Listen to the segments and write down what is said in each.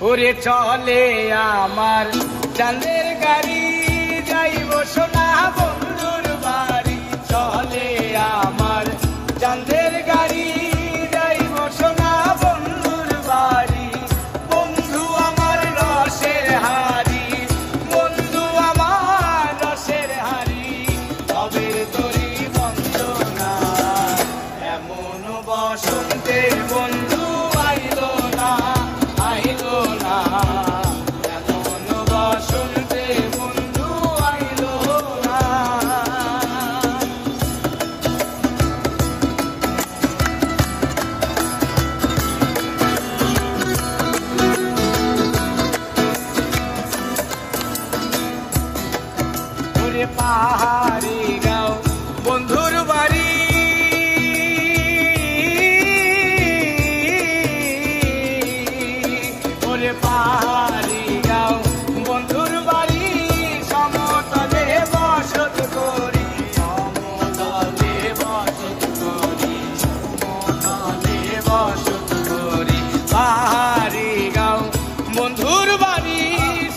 ওরে চলে আমার চাঁদের গাড়ি, যাইব সোনা বন্ধুর বাড়ি। চলে আমার চাঁদের গাড়ি, যাইব সোনা বন্ধুর বাড়ি। বন্ধু আমার রসের হাড়ি, বন্ধু আমার রসের হাড়ি, তবে তোরি বন্দনা। এমন বসন্তের বন্ধু আইলো না, আইলো না। এমন বসন্তের বন্ধু আইলো না। ওরে পাহাড়ি গাঁও বন্ধুর বাড়ি, ওরে পাহাড়ি গাঁও বন্ধুর বাড়ি। সমতলে বসত করি, সমতলে বসত করি, সমতলে বসত করি। পাহাড়ি গাঁও বন্ধুর বাড়ি,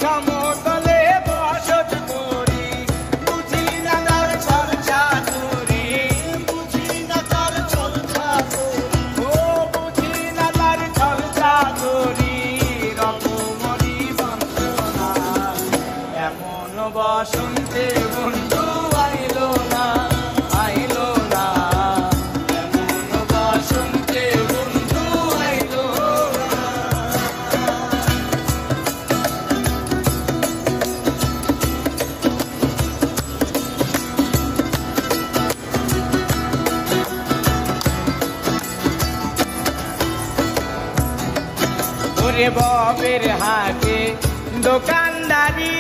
সমতলে বসত করি। বুঝি না তার চর্চা করি, বুঝি না তার চর্চা করি, ও বুঝি না তার চর্চা করি। রকমরি বন্দনা, এমন বসন্তে বন্ধু আইলো না, আইলো না। এমন বসন্তে বন্ধু আইলো না। ওরে ববের হাটে দোকানদারি,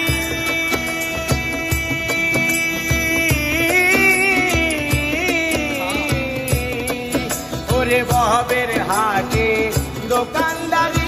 ওরে ববের হাটে দোকানদারি।